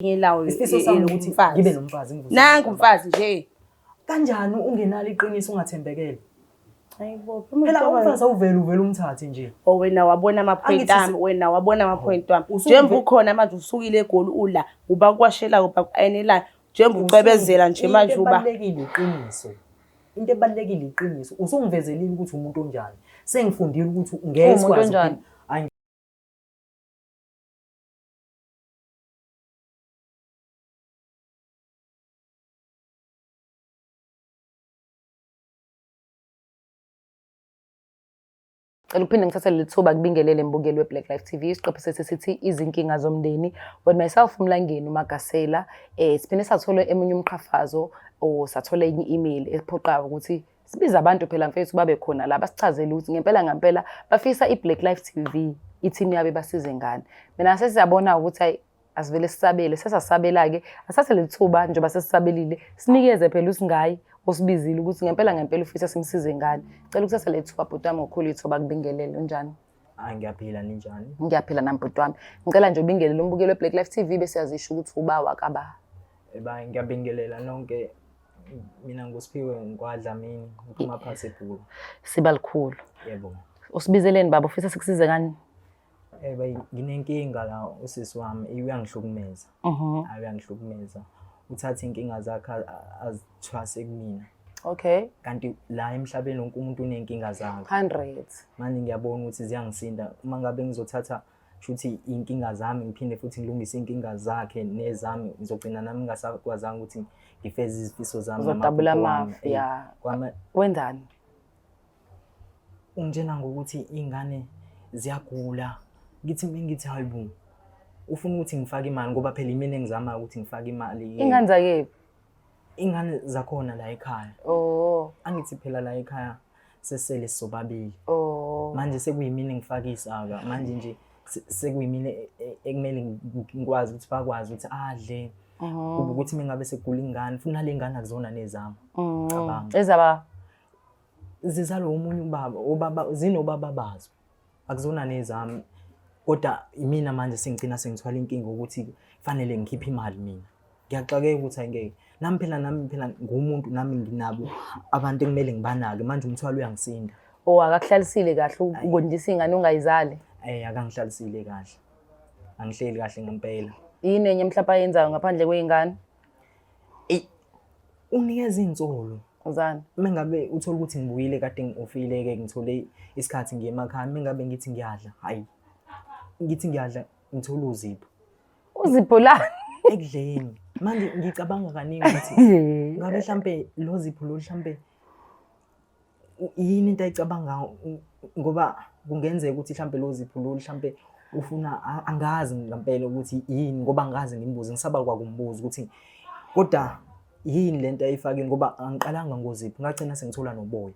Ngelawo isifiso sami ukuthi ngibe nomfazi nangu umfazi nje. Kanjani ungenalo iqiniso ungathembekele? Hayibo, phela umfazi uvela umthathe nje. Wena wabona ama-point ami, njengoba ukhona manje usukile eGoli ula uba kwashela uba ku-ayinela njengoba ucebezela nje manje uba into ebalekile iqiniso. Usungivezelile ukuthi umuntu onjani. Sengifundile ukuthi ungeke sikwazi Cela uphinde ngithathe leli thuba kubingelele mbukeli weBlack Life TV isiqephu sethu sithi izinkinga zomndeni with myself uMlangeni uMagasela. Siphinde sathola emunye umqhafazo sathola enye i-email ephoqayo ukuthi sibiza abantu phela mfethu babe khona la basichazele ukuthi ngempela bafisa iBlack Life TV i-team yabe basize ngani. Mina sesiyabona ukuthi hayi asivele sisabele sesasabela-ke asathe leli thuba njengoba sesisabelile sinikeze phela usingayi osibizile ukuthi ngempela ufisa simsize ngani. Cela ukuthatha le thuba bhuti wami ngokhulu ithuba kubingelele unjani? Ngiyaphila ninjani? Ngiyaphila nami bhuti wami. Ngicela nje ubingelele umbukeli weBlack Life TV bese yazisho ukuthi uba wakaba. Ngiyabingelela nonke. Mina nguSiphiwe Ngwadlamini ngiphuma phansi eBhulu. Siba likhulu. Yebo. Usibizeleni baba ufisa sikusize ngani? Nginenkinga la usisi wami uyangihlukumeza. Uyangihlukumeza. Uthatha inkinga zakhe azithwase kumina. Okay. Kanti la emhlabeni wonke umuntu unenkinga zakhe. 100. Manje ngiyabona ukuthi ziyangisinda uma ngabe ngizothatha shuthi inkinga zami ngiphinde futhi ngilungise inkinga zakhe nezami ngizogcina nami ngingasakwazanga ukuthi ngifeze izifiso zami uzodabula amafi ya. Wenzani? Ungitshela ngokuthi ingane ziyagula. Ngithi hayibo. Ufuna ukuthi ngifake imali ngoba phela imini engizama ukuthi ngifake imali. Ingane zakephi? Ingane zakhona la ekhaya. Angithi phela la ekhaya sesele sobabili. Manje sekuyimini ngifaka isaka. Manje nje sekuyimini ekumele ngikwazi ukuthi bakwazi ukuthi adle. Kuba ukuthi mengabe segula ingane funa le ngane akuzona nezami. Cabanga. Ezaba zizalo umunye ubaba zinobaba bazo. Akuzona nezami. Kodwa imina manje sengicina sengithwala inkinga ukuthi kufanele ngikhiphe imali mina. Ngiyaxakeka ukuthi angeke. Nami phela ngumuntu nami nginabo abantu ekumele ngibanake manje umthwalo uyangisinda. Akakuhlalisile kahle ukondisa ingane ungayizali? Akangihlalisile kahle. Angihleli kahle ngempela. Yini enye mhlawumbe ayenzayo ngaphandle kwezingane? Unikeza insolo. Uzani? Mengabe uthola ukuthi ngibuyile kade ngofile-ke ngithole isikhathi ngiye emakhaya mengabe ngithi ngiyadla hayi. Ngithi ngiyadla ngithola uzipho. Uzipho la ekudleni. Manje ngicabanga kaningi ukuthi ngabe mhlambe lo zipho lo mhlambe yini into ayicabanga ngoba kungenzeka ukuthi mhlambe lo zipho lo mhlambe ufuna angazi ngempela ukuthi yini ngoba angazi ngimbuze ngisaba kwakumbuza ukuthi kodwa yini lento ayifake ngoba angiqalanga ngozipho ngagcina sengithola noboya.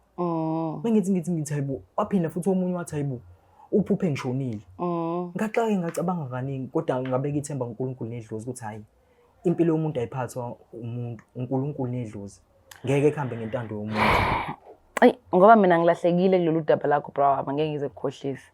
Mengithi hayibo waphinda futhi omunye wathi hayibo uphuphe ngishonile. Ngaxake ngacabanga kaningi kodwa ngabeka ithemba kuNkulunkulu nedlozi ukuthi hayi impilo yomuntu ayiphathwa umuntu uNkulunkulu nedlozi ngeke ekhambe ngentando yomuntu. Ngoba mina ngilahlekile kulolu daba lakho bro ngeke ngize ukukhohlisa.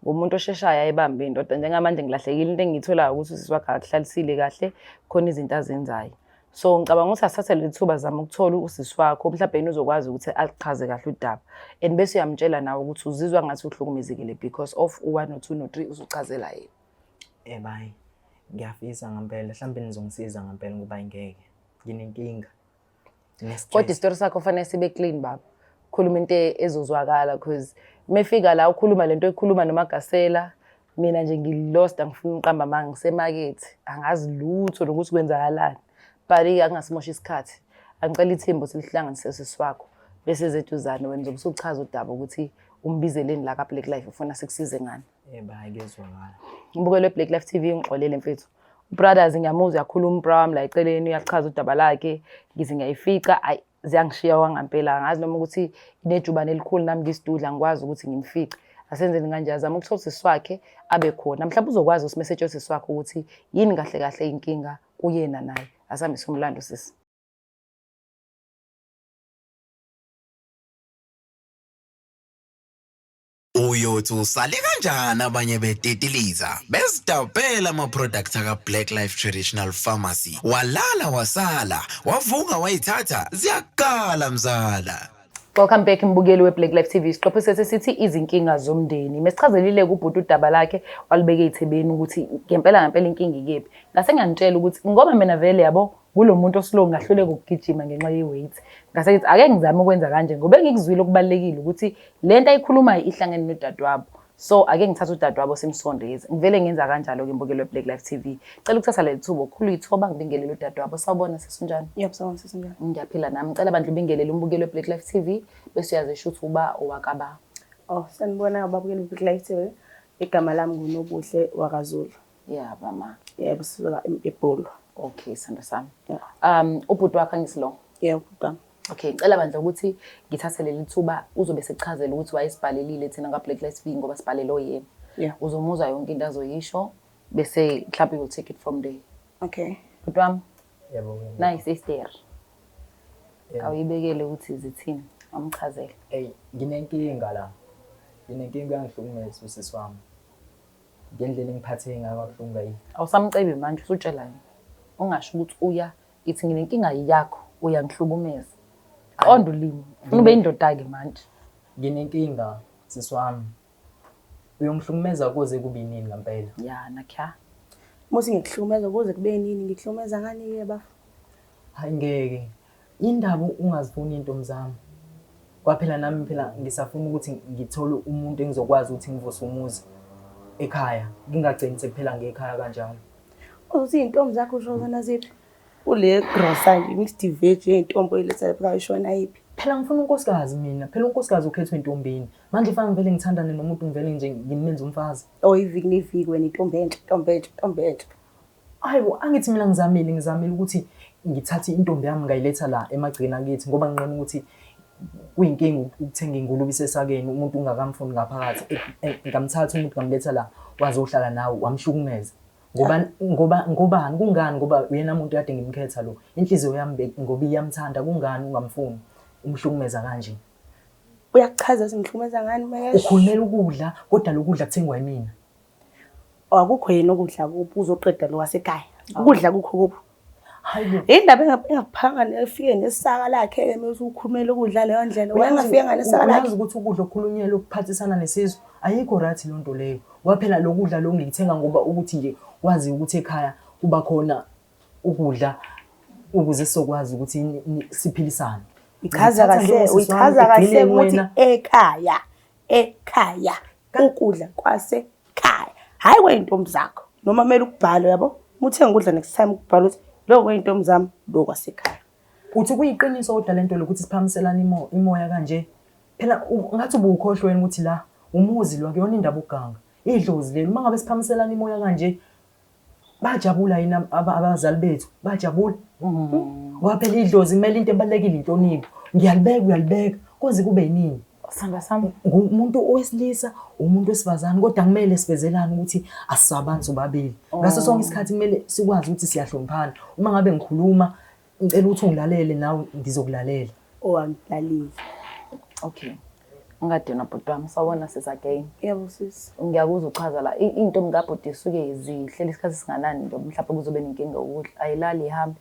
Ngomuntu osheshayo ayibambe indoda njengamanje ngilahlekile into engiyithola ukuthi usisi wakhe akuhlalisile kahle khona izinto azenzayo. So ngicabanga ukuthi asathe lethuba zama ukuthola usisi wakho mhlawumbe yena uzokwazi ukuthi alichaze kahle udaba and bese uyamtshela nawe ukuthi uzizwa ngathi uhlukumezekile because of 1 no 2 no 3 uzuchazela yena. Bye. Ngiyafisa ngempela mhlawumbe nizongisiza ngempela ngoba ingeke nginenkinga. Kodwa isitori sakho fanele sibe clean baba. Khuluma into ezozwakala because mefika la ukhuluma lento ekhuluma noMagasela mina nje ngilost angifuni uqamba manje ngisemarket angazi lutho nokuthi kwenzakalani. Bari akungasimosha isikhathi. Angicela ithembo silihlanganise sisi wakho bese zetuzana wena uzobe usuchaza udaba ukuthi umbizeleni la ka Black Life ufuna sikusize ngani. Bye kezwakala. Umbukelo weBlack Life TV ngixolele mfethu. Brothers ngiyamuzwa yakhuluma uBram la eceleni uyachaza udaba lakhe ngize ngiyayifica ayi ziyangishiya wangempela ngazi noma ukuthi inejubane elikhulu nami ngisidudla ngikwazi ukuthi ngimfice. Asenzeni kanje azama ukuthola usisi wakhe abe khona. Mhlawumbe uzokwazi usimessage usisi wakhe ukuthi yini kahle inkinga kuyena naye. Asambise umlando sisi. Uyothi usale kanjani abanye betetiliza besidabela ama-products aka-Black Life Traditional Pharmacy. Walala wasala, wavuka wayithatha, ziyakala mzala. Welcome back mbukeli we-Black Life TV. Siqophe sithi izinkinga zomndeni. Mesichazelile kubhuti udaba lakhe walibeka eThebeni ukuthi ngempela inkinga ikephi. Ngase ngiyantshela ukuthi ngoba mina vele yabo kulo muntu oslow ngahluleka ukugijima ngenxa ye-weight. Ngase ngithi ake ngizame ukwenza kanje ngoba ngikuzwile okubalekile ukuthi lento ayikhulumayo ihlangene nodadewabo. So ake ngithatha udadewabo simsondeze. Ngivele ngenza kanjalo ke mbukeli we-Black Life TV. Cela ukuthatha le thuba okhulu ithoba ngibingelele udadewabo. Sawubona sesunjani? Yebo, sawubona sesunjani. Ngiyaphila nami. Ngicela abantu ubingelele umbukeli we-Black Life TV bese uyazisho ukuthi uba owakaba. Oh, sanibona ababukeli be-Black Life TV. Igama lami nguNobuhle wakwaZulu. Yeah, mama. Yebo, sisuka eBholo. Okay, sanda sami. Ubhuti wakhe ngisilo. Yebo, baba. Okay, ngicela bandla ukuthi ngithathe leli thuba uzobe sechazela ukuthi wayesibhalelile thina ka-Black Life TV ngoba sibhalelo yena. Yeah. Uzomuzwa yonke into azoyisho bese mhlawumbe you'll take it from there. Okay. Bhuti wami, Yebo. nice Esther. Awuyibekele ukuthi zithini? Amchazela. Hey, nginenkinga la. Nginenkinga ngihlukumeza usisi wami. Ngendlela engiphathe ngayo kabuhlungu yini. Awusamcebi manje usutshela yini. Ungasho ukuthi uya ithi nginenkinga yakho uyangihlukumeza. Qonda ulimi. Ufuna ube indoda ke manje. Nginenkinga sisi wami. Uyongihlukumeza kuze kube yini ngempela? Ya, nakha. Musi ngikuhlumeza kuze kube nini? Ngikuhlumeza ngani ke baba? Hayi ngeke. Indaba ungazifuni into mzami. Kwaphela nami phela ngisafuna ukuthi ngithole umuntu engizokwazi ukuthi ngivuse umuzi ekhaya. Ngingagcini sekuphela ngekhaya kanjalo. Uthi intombi zakho usho zona ziphi? Ule grosa nje mixed veg intombi oyiletha lapha uyishona yipi? Phela ngifuna unkosikazi mina. Phela unkosikazi ukhethwe entombini. Manje fanele ngivele ngithandane nomuntu ngivele nje ngimenze umfazi. Oh, iviki neviki wena intombi enhle. Hayibo, angithi mina ngizamile ukuthi ngithathe intombi yami ngayiletha la emagcina kithi ngoba nginqena ukuthi kuyinkinga ukuthenga ingulube isesakeni umuntu ungakamfuni ngaphakathi. Ngamthatha umuntu ngamletha la wazohlala nawe wamshukumeza. Ngobani kungani ngoba uyena umuntu kade ngimkhetha lo. Inhliziyo yami ngoba iyamthanda kungani ungamfuni umhlukumeza kanje. Uyachaza ukuthi ngihlukumeza ngani manje? Ukhulumela ukudla kodwa lokudla kuthengwa yimina. Akukho yena ukudla kuphi uzoqeda lo wasekhaya. Ukudla kukho kuphi? Hayibo. Indaba engaphanga nefike nesaka lakhe mase ukhulumela ukudla leyo ndlela. Uyangafika nganesaka lakhe. Uyazi ukuthi ukudla okukhulunyelwe ukuphathisana nesizwe ayikho right lonto leyo. Waphela lokudla lo ngithenga ngoba ukuthi nje wazi ukuthi ekhaya kuba khona ukudla ukuze sizokwazi ukuthi siphilisane. Uyichaza kahle ukuthi ekhaya ukudla kwasekhaya. Hayi kweintombi zakho. Noma kumele ukubhale yabo. Uthenga ukudla next time ukubhala ukuthi lo kweintombi zami lo kwasekhaya. Uthi kuyiqiniso kodwa lento lokuthi siphamiselana imoya kanje. Phela ngathi ubukhohlwe wena ukuthi la umuzi lo akuyona indaba uganga. Idlozi leli mangabe siphamiselana imoya kanje bajabula yina abazali bethu bajabula. Waphela idlozi kumele into ebalekile intonipho. Ngiyalibeka uyalibeka konze kube yinini. Sanda sami. Umuntu owesilisa umuntu wesifazane kodwa kumele sivezelane ukuthi asisabantu babili. Ngaso sonke isikhathi kumele sikwazi ukuthi siyahloniphana. Uma ngabe ngikhuluma ngicela ukuthi ungilalele nawe ngizokulalela. Angilalile. Okay. Ungadena bhuti wami sawona sisagain. Yebo sisi. Ngiyakuzwa uchaza la into ngabhuti isuke zihlele isikhathi singanani nje mhlawumbe kuzobe nenkinga ukudla. Ayilali ihambe.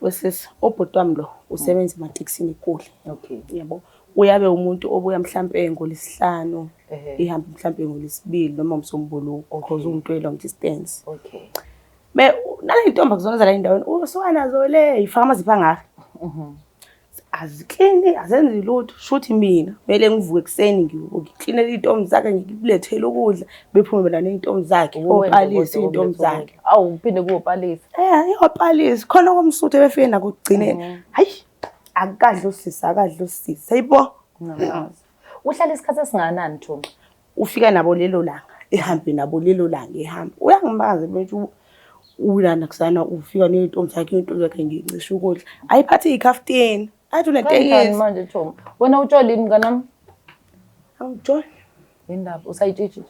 Wesisi obhuti wami lo usebenza ematekisini eKoli. Okay. Yebo. Uyabe umuntu obuya mhlambe ngolesihlanu ihamba mhlambe ngolesibili noma umsombuluko because umuntu long distance. Okay. Nale intombi kuzona la endaweni usuka nazo le ifama ziphangaka. Aziklini azenzi lutho shuthi mina kumele ngivuke ekseni ngiklinele intombi zakhe ngikubulethele ukudla bephume la neintombi zakhe opalisi intombi zakhe. Awu uphinde kuopalisi. Iyopalisi khona komsuthu befike nako kugcinela. Hayi akadla usisi hayibo. Uhlala isikhathi esinganani Thombi? Ufika nabo lelo langa ehambe nabo lelo langa ehambe uyangimazi bethu ulana kusana ufika neintombi zakhe ngicisha ukudla ayiphathi ikhafteni athi unetekisi manje Thombi wena utsholi mnganami angitsholi indaba usayitshitshi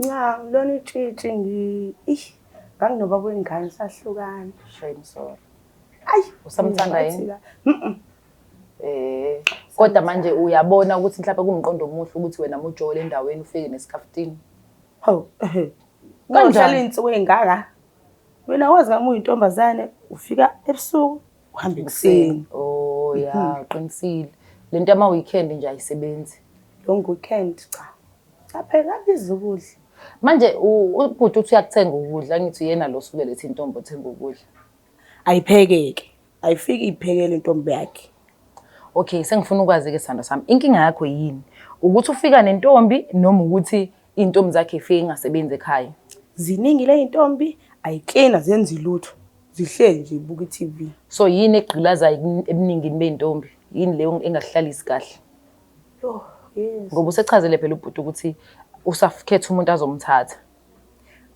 cha lona itshitshi nganginoba kwengane sahlukana shame sorry ayi usamthanda yini Kodwa manje uyabona ukuthi mhlawumbe kuwumqondo omuhle ukuthi wena mujole endaweni ufike nesikhaftini. Hawu, Kanjani? kanjalo iy'nsuku ey'ngaka. Wena wazi ngami uyintombazane ufika ebusuku uhambe ekuseni. Oh ya, qinisile. Lento ama-weekend nje ayisebenzi. Long weekend cha. Aphela abiza ukudla. Manje ubhuti uthi uyakuthenga ukudla, ngithi uyena lo suke lethi intombi othenga ukudla. Ayiphekeke. Ayifiki iphekele intombi yakhe. Okay, sengifuna ukwazi-ke sithando sami. Inkinga yakho yini? Ukuthi ufika nentombi noma ukuthi iy'ntombi zakhe ifike ingasebenzi ekhaya? Ziningi le y'ntombi ayiklina zenza lutho. Zihleli nje ibuka i-TV. So yini egqilazayo ebuningini bey'ntombi? Yini leyo engahlalisi kahle? Oh, yes. Ngoba usechazele phela ubhuti ukuthi usakhetha umuntu azomthatha.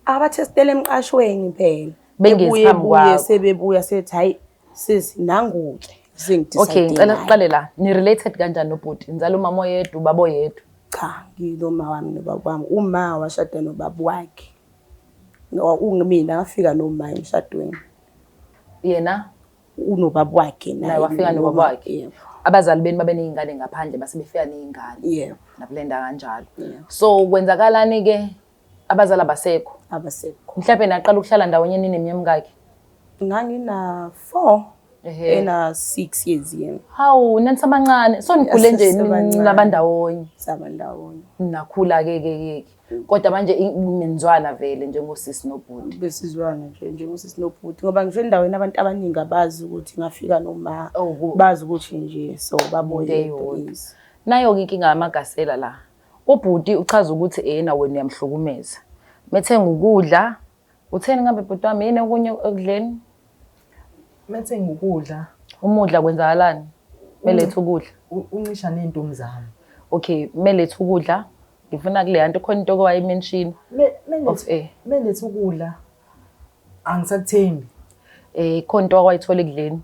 Abathestele emqashweni phela. Bengezi phambi kwakho. Sebebuya sethi hayi nangu-ke. Okay, ngicela siqale la. Ni-related kanjani nobhuti? Nizala umama oyedwa, ubaba oyedwa? Cha, ngiloma wami nobaba wami. Uma washada nobaba wakhe. Mina ngafika noma emshadweni. Yena Unobaba wakhe naye wafika nobaba wakhe. Abazali beni babe ney'ngane ngaphandle base befika ney'ngane. Yebo. Nakulenda kanjalo. So kwenzakalani-ke abazali abasekho? Abasekho. Mhlawumbe naqala ukuhlala ndawonye nini nemnyamkakhe? Ngangina 4 ena 6 years yena. Hawu, nanisabancane. So nikhule nje nabandawonye. Sabandawonye. Nakhula-ke. Kodwa manje nizwana vele njengosisi nobhuti. Besizwana nje njengosisi nobhuti ngoba ngisho endaweni abantu abaningi abazi ukuthi ngafika noma Oh, bazi ukuthi nje so baboye. Nayo-ke inkinga yamagasela la. Ubhuti uchaza ukuthi yena wena uyamhlukumeza. Methenga ukudla, utheni ngabe bhuti wami yini okunye ekudleni? Methenga ukudla. Umudla kwenzakalani? Melethe ukudla. Uncisha ney'ntombi zami. Okay, melethe ukudla. Ngifuna kule yanto khona into owayimention. Melethe ukudla. Angisakuthembi. Khona into okwayithola ekudleni.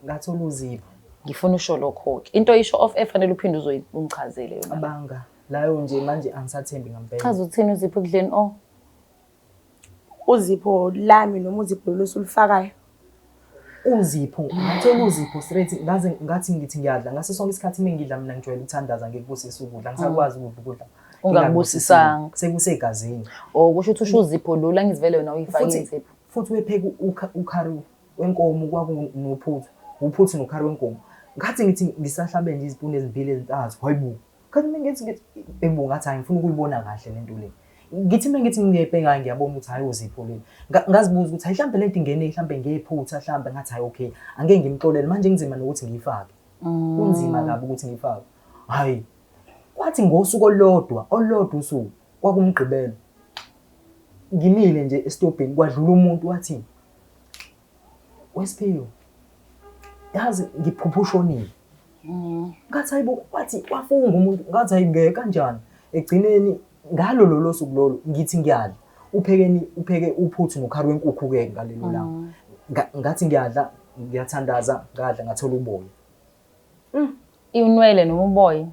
Ngathola uZipho. Ngifuna usho lokho-ke. Into isho off air fanele uphinde ungichazele yona. Abanga. Layo nje manje angisathembi ngempela. Chaza uthini uZipho ekudleni? Oh. Uzipho lami noma uzipho losulifakayo. uZipho ngathola uZipho straight ngathi ngithi ngiyadla ngaso sonke isikhathi mengidla mina ngijwayele ukuthandaza ngikubusisa ukudla ngisakwazi ukudla ungakubusisanga sekusegazini kusho ukuthi usho uZipho lo la ngizivele wena uyifake izipho futhi wepheka ukhari wenkomo kwakunophuthu uphuthu nokhari wenkomo ngathi ngithi ngisahlabe nje izipuni ezimbili ezintathu hayibo kanti mengithi ebu ngathi ngifuna ukuyibona kahle lento le ngithi mengithi ngiyebheka ngiyabona ukuthi hayi uZipho le ngazibuza ukuthi hayi mhlambe lento ingene mhlambe ngephutha mhlambe ngathi hayi okay angeke ngimxolele manje ngizima nokuthi ngiyifake kunzima kabi ukuthi ngiyifake hayi kwathi ngosuku olodwa usuku kwakumgqibelo ngimile nje estopini kwadlula umuntu wathi Wesiphiwo yazi ngiphuphushonile ngathi hayibo wathi wafunga umuntu ngathi hayi ngeke kanjani egcineni ngalo lolo suku lolo ngithi ngiyadla upheke uphuthu nokhari wenkukhu ke ngalelo langa ngathi ngiyadla ngiyathandaza ngadla ngathola uboya unwele noma uboya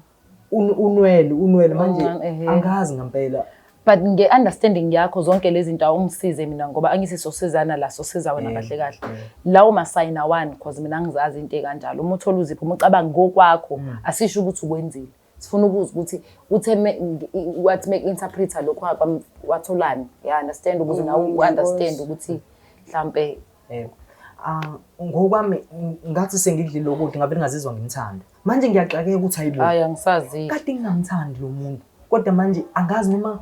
unwele manje angazi ngempela but nge-understanding yakho zonke lezi zinto awungisize mina ngoba angisisosizana la sosiza wena kahle kahle lawo masayina one because mina ngizazi into ekanjalo uma uthola uZipho uma ucabanga ngokwakho asisho ukuthi ukwenzile sifuna ukuza ukuthi uthe wathi make interpreter lokho watholani ya understand ukuze nawe understand ukuthi mhlambe ngokwami ngathi sengidlile ukudla ngabe ngazizwa ngimthanda manje ngiyaxakeka ukuthi hayibo hayi angisazi kade ngingamthandi lo muntu kodwa manje angazi noma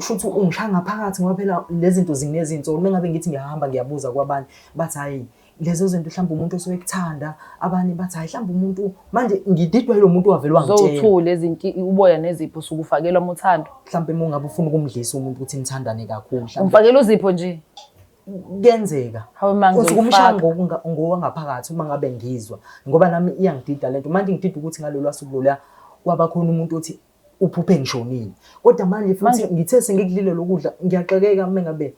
shuthi ungishaya ngaphakathi ngoba phela lezi zinto zinezinto uma ngabe ngithi ngiyahamba ngiyabuza kwabanye bathi hayi lezo zinto mhlawumbe umuntu osoyekuthanda abanye bathi hayi mhlawumbe umuntu manje ngididwa yilo muntu wavele wangitshela zothule izinto uboya nezipho sukufakelwa umuthando mhlawumbe uma ngabe ufuna ukumdlisa umuntu ukuthi nithandane kakhulu mhlawumbe umfakela uZipho nje kuyenzeka hawe manje ukumshaya ngowangaphakathi uma ngabe ngizwa ngoba nami iyangidida lento manje ngidida ukuthi ngalolu suku lola kwaba khona umuntu othi uphuphe ngishonile kodwa manje futhi ngithe sengikudlile lokudla ngiyaxekeka uma ngabe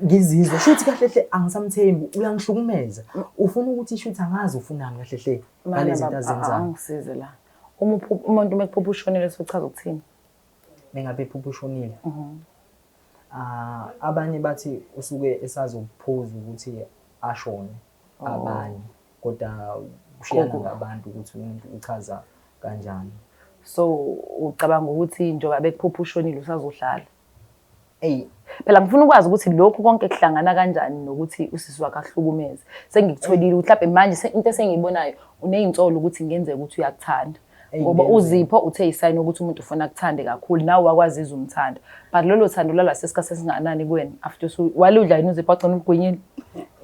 ngizizwa shuthi kahle hle angisamthembi uyangihlukumeza ufuna ukuthi shuthi angazi ufunani kahle hle ngalezi zinto azenzayo angisize la umuntu mekuphupha ushonile sochaza ukuthini mengabe ephupha ushonile abanye bathi usuke esazophuza ukuthi ashone abanye kodwa kushiyana ngabantu ukuthi umuntu uchaza kanjani. So ucabanga ukuthi njengoba bekuphupha ushonile usazohlala? Ey, Phela ngifuna ukwazi ukuthi lokhu konke kuhlangana kanjani nokuthi usisi wakhe ahlukumeze. Sengikutholile mhlawumbe manje into esengiyibonayo unezinsolo ukuthi ngenzeka ukuthi uyakuthanda. Ngoba uZipho uthe isayini ukuthi umuntu ufuna ukuthande kakhulu nawe wakwaziza umthanda. But lolo thando lala sesikhathi esinganani kuwena after waludla yini uZipho agcina umgwinyini?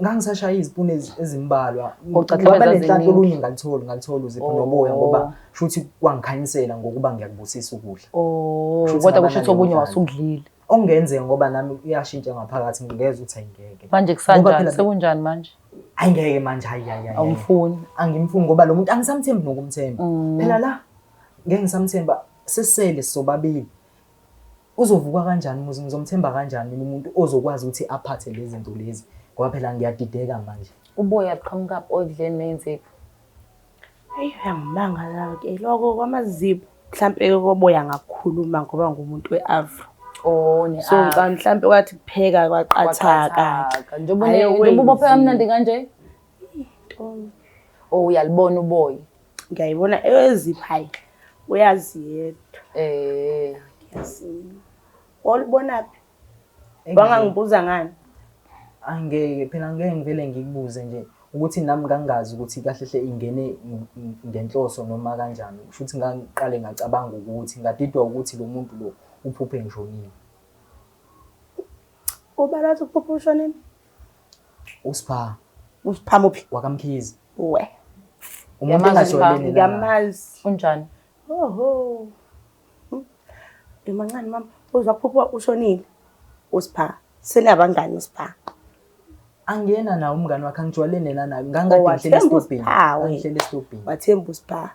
Ngangisashaya izipune ezimbalwa. Ngoba le nhlanhla olunye ngalithola uZipho noboya ngoba shuthi kwangikhanyisela ngokuba ngiyakubusisa ukudla. Kodwa kusho obunye wasudlile. Ongenzeka ngoba nami iyashintsha ngaphakathi ngingeze uthi ayingeke. Manje kusanjani sekunjani manje? Ayingeke manje hayi. Awumfuni. Angimfuni ngoba lo muntu angisamthembi nokumthemba. Phela la ngeke ngisamthemba sesele sobabili. Uzovuka kanjani muzi ngizomthemba kanjani umuntu ozokwazi ukuthi aphathe lezi zinto lezi ngoba phela ngiyadideka manje. Uboya buqhamuka odleni nenzipho. Hayi uyangimangala ke lokho kwamaZipho mhlambe koboya ngakukhuluma ngoba ngumuntu weAfro. Ne So mhlambe wathi kupheka kwaqathaka. Njengoba ubopheka kamnandi kanje? Uyalibona uboya. Ngiyayibona eweZipho hayi uyazi yedwa. Yazi. Olibona phi? Wangangibuza ngani? Angeke phela ngeke ngivele ngikubuze nje ukuthi nami ngangazi ukuthi kahle hle ingene ngenhloso noma kanjani. Futhi ngiqale ngacabanga ukuthi ngadidwa ukuthi lo muntu lo uphuphe ngishonile. Ubala ukuthi uphuphe ushonile? Usipha Muphi? wakamkhizi. We. Umuntu engajwayelene ngiyamazi. Unjani? Oho. Imancane mama, uzwa kuphupha ushonile. Usipha. Senabangani usipha? Angiyena nawe umngani wakhe angijwayelene naye. Ngangathi ngihlele estobhini. Wathemba usipha.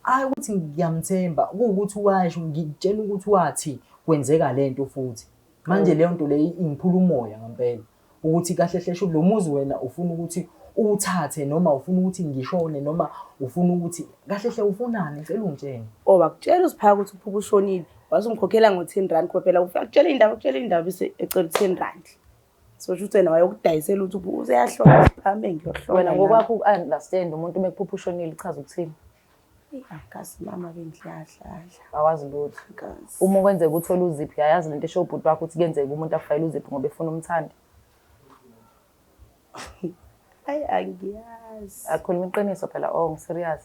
Hayi ukuthi ngiyamthemba ukuthi washo ngitshela ukuthi wathi kwenzeka lento futhi manje leyo nto le ingiphula umoya ngempela ukuthi kahle hle lo muzi wena ufuna ukuthi uthathe noma ufuna ukuthi ngishone noma ufuna ukuthi kahle hle ufunani ngicela ungitshene. Wakutshela usipha ukuthi uphupha ushonile wasumkhokhela ngo10 rand phela ufika kutshela indaba bese ecela 10 rand. So shothi wena wayokudayisela ukuthi useyahlona siphame ngiyohlola. Wena ngokwakho uunderstand umuntu mekuphupha ushonile ichaza ukuthini? Akazi mama bengihlahla. Awazi lutho. Uma kwenzeka uthola uZipho uyayazi lento esho ubhuti wakho ukuthi kuyenzeka umuntu afayile uZipho ngoba efuna umthandi. Hayi angiyazi. Akhuluma iqiniso phela ngiserious.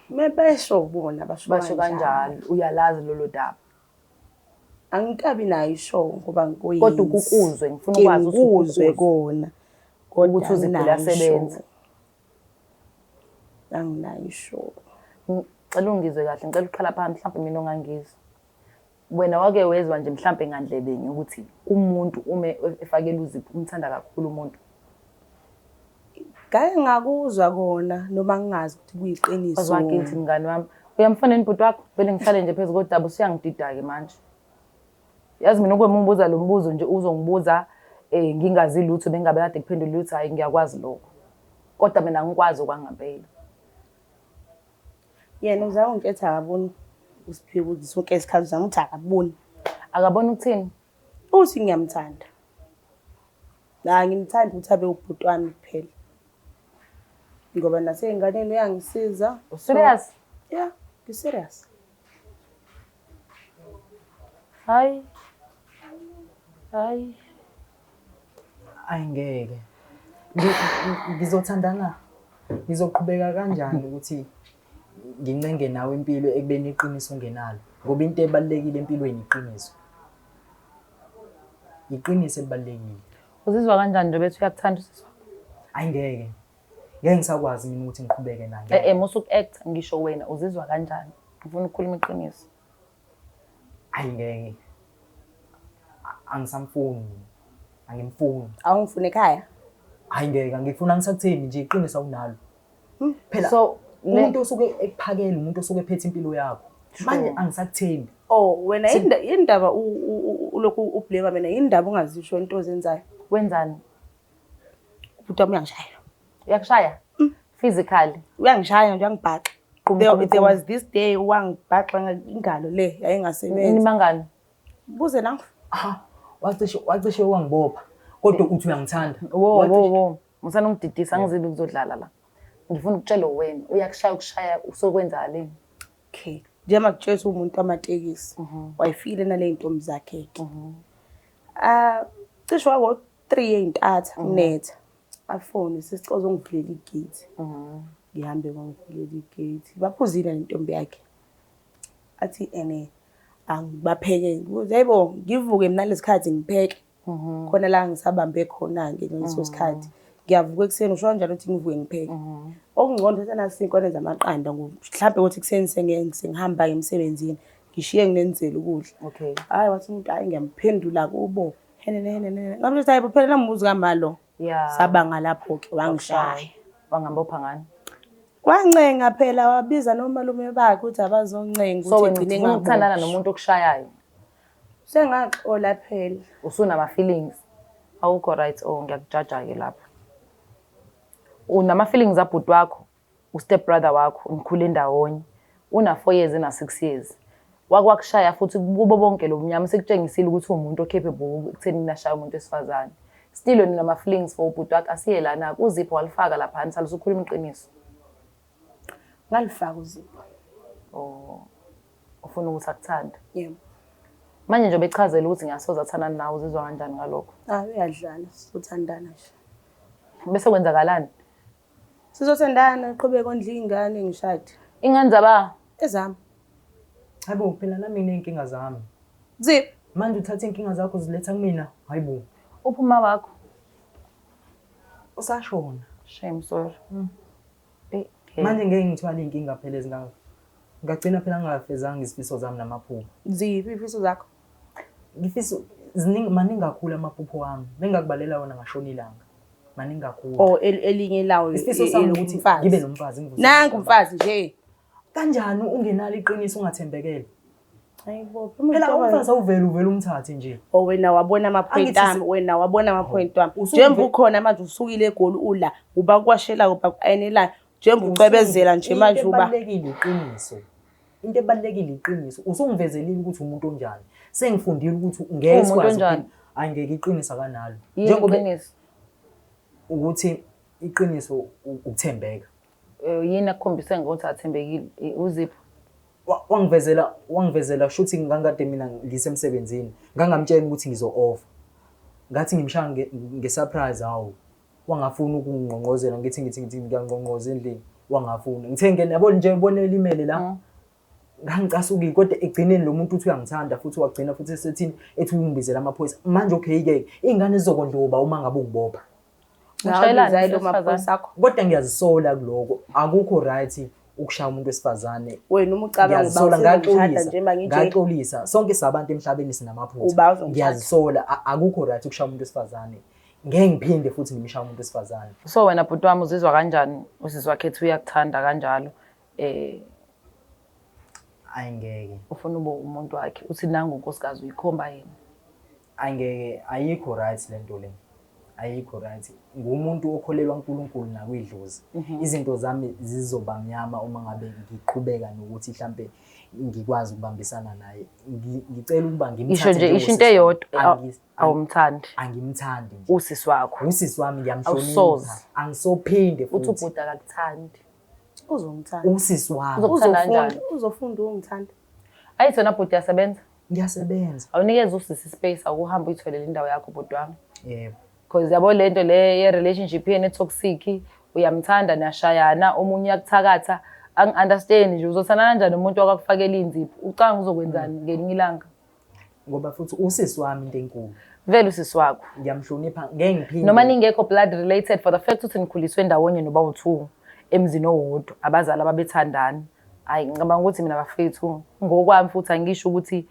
Mebesho ubona Basho kanjalo uyalazi lolo daba. Angikabi nayo ishow ngoba ngikoyini. Kodwa ukuzwe ngifuna ukwazi ukuzwe kona. Kodwa ukuthi uZipho uyasebenza. Anginayo ishow. Ngicela ungizwe kahle ngicela ukukhala phansi mhlawumbe mina ongangizwa. Wena wake wezwa nje mhlawumbe ngandlebeni ukuthi umuntu ume efakela uZipho umthanda kakhulu umuntu. Ngake ngakuzwa kona noma ngingazi ukuthi kuyiqiniso. Azwakithi mngani wami. Uyamfanele ibhuti wakho vele ngihlale nje phezulu kodaba usiyangidida ke manje. Yazi mina ukwemubuza lo mbuzo nje uzongibuza ngingazi lutho bengabe kade kuphendula lutho hayi ngiyakwazi lokho. Kodwa mina ngikwazi okwangempela. Yena uzama ungiketha akaboni usiphiwe ukuthi sonke isikhathi uzama ukuthi akaboni. Akabona ukuthini? Uthi ngiyamthanda. La ngimthanda ukuthi abe ubhuti wami kuphela. Ngoba naseyinganeni uyangisiza. Serious? Yeah, be serious. Hayi. Ayingeke. Ngizothandana. Ngizoqhubeka kanjani ukuthi ngincenge nawe impilo ekubeni iqiniso ngenalo ngoba into ebalekile empilweni iqiniso. Iqiniso elibalekile. Uzizwa kanjani nje bethi uyakuthanda usisi? Ayingeke. Ngeke ngisakwazi mina ukuthi ngiqhubeke naye. Musu act ngisho wena uzizwa kanjani? Ngifuna ukukhuluma iqiniso. Ayingeke. Angisamfuni. Angimfuni. Awungifuna ekhaya? Ayingeke ngifuna ngisakutheni nje iqiniso awunalo. Phela so umuntu osuke ekuphakela umuntu osuke ephethe impilo yakho. Manje angisakuthembi. Wena indaba ulokhu ublame mina indaba ungazisho into ozenzayo. Wenzani? Ubhuti wami uyangishaya. Uyakushaya? Physically. Uyangishaya nje uyangibhaxa. There was this day wangibhaxa ingalo le yayingasebenzi. Nini mangani? Buze la. Wacishe wangibopha. Kodwa uthi uyangithanda. Wo. Musana ungididisa angizibi ukuzodlala la. Ngifuna ukutshela wena ukushaya usokwenzani. Okay. Njengoba kutshela umuntu amatekisi, wayifile nale ntombi zakhe ke. Cishe wako 3 ey'ntatha kunetha. Afone sisicela ungivulela igate. Ngihambe ngivulela igate. Baphuzile nentombi yakhe. Athi angibapheke. Hayibo, ngivuke mina lesikhathi ngipheke. Khona la ngisabambe khona ke ngaleso sikhathi. Ngiyavuka ekuseni usho kanjalo ukuthi ngivuke ngipheke. Okungcono ukuthi nasinkwane zamaqanda mhlambe ukuthi kuseni sengihamba emsebenzini ngishiye nginenzela ukudla. Okay. Hayi wathi umuntu hayi ngiyamphendula kubo. Henene. Ngambe hayi phela nambuzi kamalo. Yeah. Sabanga lapho ke wangishaya. Wangambopha ngani? Kwancenga phela wabiza nomalume bakhe ukuthi abazoncenga So ukuthi wena ufuna ukuthandana nomuntu okushayayo. Sengaxola phela. Usunama feelings. Awukho right ngiyakujaja ke lapho. Unama feelings abhuti wakho, step brother wakho, nikhule ndawonye. Una 4 years na 6 years. Wakwakushaya futhi kubo bonke lo mnyama sekutshengisile ukuthi umuntu ocapable ekutheni nashaya umuntu esifazane. Still wena nama feelings for ubhuti wakho asiye lana uZipho walifaka lapha phansi alusukhuluma iqiniso. Ngalifaka uZipho. Ufuna ukuthi akuthanda. Yebo. Manje nje bechazela ukuthi ngiyasoza athandana nawe uzizwa kanjani ngalokho? Uyadlala sithandana nje. Bese kwenzakalani? Sizothandana iqhubeka ondla ingane ngishade. Ingane zaba Ezami. Hayibo phela nami nginenkinga zami. Zipho. Manje uthatha inkinga zakho ziletha kumina. Hayibo. uphuma wakho. Usashona. Shame sorry. Manje ngeke ngithwala inkinga phela ezingaka. Ngagcina phela ngingafezanga izifiso zami namaphupho. Ziphi izifiso zakho? Ngifiso maningi kakhulu amaphupho wami. Bengakubalela wona ngashona ilanga. Maningi kakhulu. Elinye lawo isifiso sami ukuthi ngibe nomfazi ngivuze. Nangu umfazi nje. Kanjani ungenalo iqiniso ungathembekele? Hayibo, phela umfazi uvela umthathe nje. Wena wabona ama-point wami, njengoba ukhona manje usukile eGoli ula uba kwashela uba kuayinela njengoba ucebezela nje manje uba ibalekile iqiniso. Into ebalekile iqiniso. Usungivezelile ukuthi umuntu onjani. Sengifundile ukuthi ngeke sikwazi angeke iqiniso kanalo. Njengoba ukuthi iqiniso ukuthembeka. Yini akukhombise ngokuthi athembekile uZipho? Wangivezela shuthi ngangade mina ngisemsebenzini ngangamtshela ukuthi ngizo-offer ngathi ngimshaya ngesurprise hawo wangafuna ukungqongqozela ngithi ngiyangqongqoza endlini wangafuna ngithe yabo nje ubonela imeli la ngangicasuki kodwa egcineni lo muntu uthi uyangithanda futhi wagcina futhi esethini ethi ungibizela amaphoyisa manje okay ke ingane zizokondloba uma ngabe ungibopha ngishayelana lo maphoyisa akho kodwa ngiyazisola kuloko akukho right ukushaya umuntu wesifazane. Wena uma ucabanga ngishada nje manje ngaxolisa sonke sabantu emhlabeni sinamaphutha. Ngiyazisola akukho right ukushaya umuntu wesifazane. Ngeke ngiphinde futhi ngimshaya umuntu wesifazane. So wena bhuti wami uzizwa kanjani? Usizwa khethu uyakuthanda kanjalo. Ayingeke. Ufuna ube umuntu wakhe. Uthi nangu unkosikazi uyikhomba yena. Ayingeke ayikho right lento le. Ayikho right. Ngumuntu okholelwa uNkulunkulu nakwidlozi. Izinto zami zizoba mnyama uma ngabe ngiqhubeka nokuthi mhlambe ngikwazi ukubambisana naye. Ngicela ukuba ngimthathe nje into eyodwa awumthandi. Angimthandi nje. Usisi wakho. Usisi wami ngiyamhlonipha. Angisophinde futhi ubhuti akakuthandi. Uzomthanda. Usisi wami. Uzofunda ungithanda. Ayithona bhuti yasebenza? Ngiyasebenza. Awunikeze usisi space akuhamba uyitholele indawo yakho bhuti wami. Yebo. Because yabo lento le ye relationship yene toxic uyamthanda nashayana omunye yakuthakatha angi-understand nje uzothana kanjani umuntu wakufakela inzipho ucanga uzokwenzani ngelinye ilanga ngoba futhi usisi wami into enkulu vele usisi wakho ngiyamhlonipha ngeke ngiphinde noma ningekho blood related for the fact ukuthi nikhuliswe ndawonye noba u2 emzini owodwa abazali ababethandana hayi ngicabanga ukuthi mina bafethu ngokwami futhi angisho ukuthi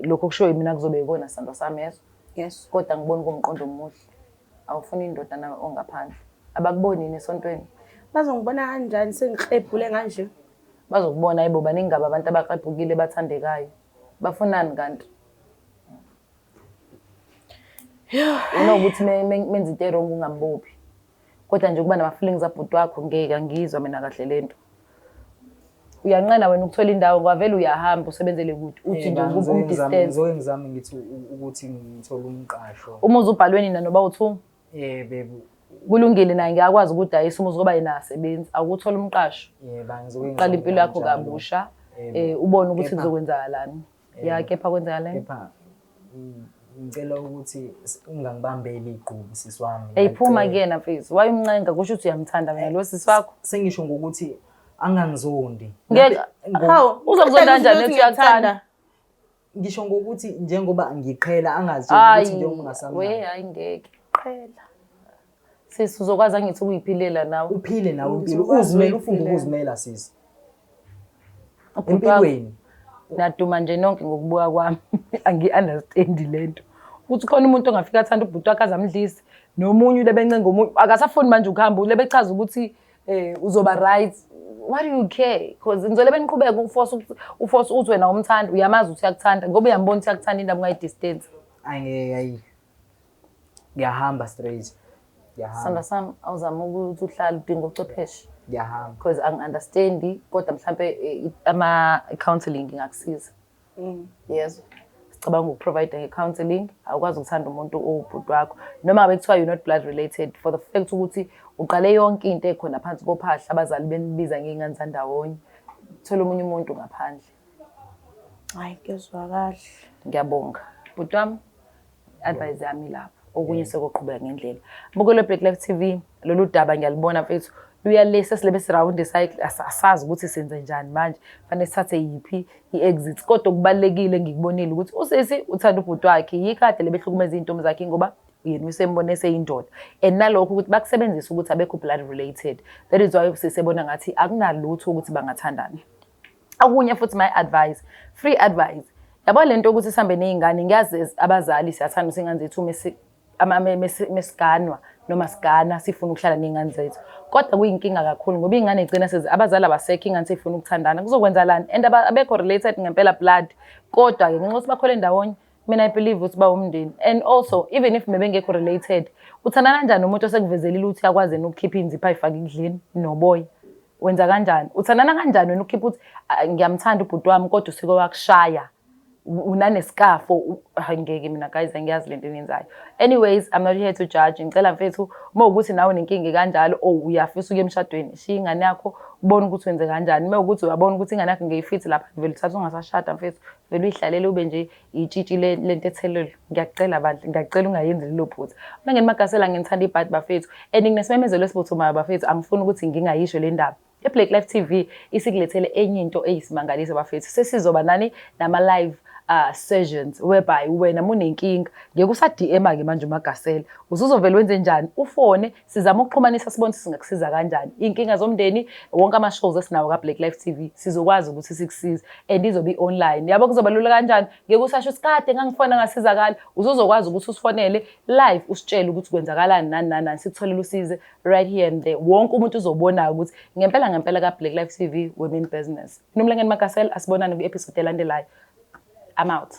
lokho kushoyo mina kuzobe yikona sandwa sami yes kodwa ngibona komqondo omuhle awufuni indoda nawe ongaphandle abakuboni nesontweni bazongibona kanjani sengixebhule kanje bazokubona yibo baningi abantu abaqephukile bathandekayo bafunani kanti unokuthi menza into wrong ungambophi kodwa nje kuba nama feelings abhuti wakho ngeke angizwa mina kahle lento uyanqena wena ukuthola indawo kwavela uyahamba usebenzele kuthi uthi nje ukudistance ngizame ngithi ukuthi ngithola umqasho uma uzubhalweni nanoba u2 baby kulungile naye ngiyakwazi ukudayisa umuzi ngoba yena asebenzi awukuthola umqasho Yebo, angizoke uqala impilo yakho kanjalo. kabusha Yebo. ubone ukuthi Kepha- kuzokwenzakalani ya kepha kwenzakalani Kepha ngicela ukuthi ungangibambeli igqubu sisi wami. eyiphuma Ngiyacela. kuyena mfethu wayumncenga kusho ukuthi uyamthanda mina lo sisi wakho Sengisho ngokuthi angangizondi. ngeke hawu uzokuzonda kanjani ethi uyakuthanda Ngisho ngokuthi njengoba ngiqhela angazitshela ukuthi hayi njengoba ungasamali. we hayi ngeke qhela sisi uzokwazi angithi ukuyiphilela nawe Uphile nawe impilo. Ngizokwazi Uzimele ufunde ukuyiphilela. ukuzimela sisi. Ubhuti wakho- Empilweni. naduma nje nonke ngokubuka kwami angi-understandi lento ukuthi khona umuntu ongafika athanda ubhuti wakhe azamdlise nomunye ulebencenga omunye akasafuni manje ukuhamba ulebechaza ukuthi uzoba right why do you care because ngizolebe niqhubeke uforce uthi wena umthanda uyamazi ukuthi uyakuthanda ngoba uyambona ukuthi uyakuthanda indaba ungayi-distance Ayi. Ngiyahamba straight. Ngiyahamba. sanda sami awuzama ukuthi uhlale udinga ubuchwepheshe Ngiyahamba. because angi-understandi kodwa mhlampe ama-counselling ngingakusiza yes sicabanga ukuprovide nge-counselling awukwazi ukuthanda umuntu owubhuti wakho noma ngabe kuthiwa you're not blood related for the fact ukuthi uqale yonke into ekhona phansi kophahla abazali benibiza ngey'ngane zandawonye thola omunye umuntu ngaphandle Hayi kezwa kahle. ngiyabonga bhuti wami advice yami lapho okunye sekuqhubeka ngendlela bukele Black Life TV lolu daba ngiyalibona mfethu luyalesa silebe siround cycle asazi ukuthi senze njani manje fanele sithathe yiphi i-exit kodwa kubalekile ngikubonile ukuthi usisi uthanda ubhuti wakhe yikade lebehlukumeza izintombi zakhe ngoba yena usembone seyindoda and nalokho ukuthi bakusebenzisa ukuthi abekho blood related that is why sisebona ngathi akunalutho ukuthi bangathandana akunye futhi my advice free advice yabo lento ukuthi sihambe nezingane ngiyazi abazali siyathanda usingane zethu mesiganwa noma sigana sifuna ukuhlala nezingane zethu kodwa kuyinkinga kakhulu ngoba izingane egcina sezi abazali abasekho ingane sefuna ukuthandana kuzokwenza lani and abekho related ngempela blood kodwa ke ngenxa ukuthi bakhole ndawonye mina I believe ukuthi ba umndeni and also even if bengekho related uthandana kanjani umuntu osekuvezelile ukuthi yakwazi ukukhipha inzipho ayifake ekudleni noboya wenza kanjani uthandana kanjani wena ukhipha ukuthi ngiyamthanda ubhuti wami kodwa usike wakushaya unanesikafo ngeke mina guys angiyazi lento enyenzayo anyways I'm not here to judge ngicela mfethu uma ukuthi nawe nenkinga kanjalo uyafisa ukuya emshadweni shiya ingane yakho ubone ukuthi wenze kanjani uma ukuthi uyabona ukuthi ingane yakho ngeyifithi lapha vele uthatha ungasashada mfethu vele uyihlalele ube nje itshitshi lento ethelelo ngiyacela bandle ngiyacela ungayenzi lelo phutha uma ngenimagasela ngithanda ibhadi bafethu and nginesimemezelo esiphuthumayo bafethu angifuni ukuthi ngingayisho le ndaba eBlack Life TV isikulethele enye into eyisimangaliso bafethu sesizoba nani nama live sessions whereby wena munenkinga ngeke usa-DM ke manje uMagasela uzuzovela wenze njani ufone sizama ukuxhumanisa sibone singakusiza kanjani inkinga zomndeni wonke ama-shows esinawo ka-Black Life TV sizokwazi ukuthi sikusize and izobe online yabo kuzoba lula kanjani ngeke usasho isikade ngangifona ngasizakala uzozokwazi ukuthi usifonele live usitshele ukuthi kwenzakalani nani sikutholele usize right here and there wonke umuntu uzobona ukuthi ngempela ka-Black Life TV women business nomlangeni Magasela asibonane kwi-episode elandelayo I'm out.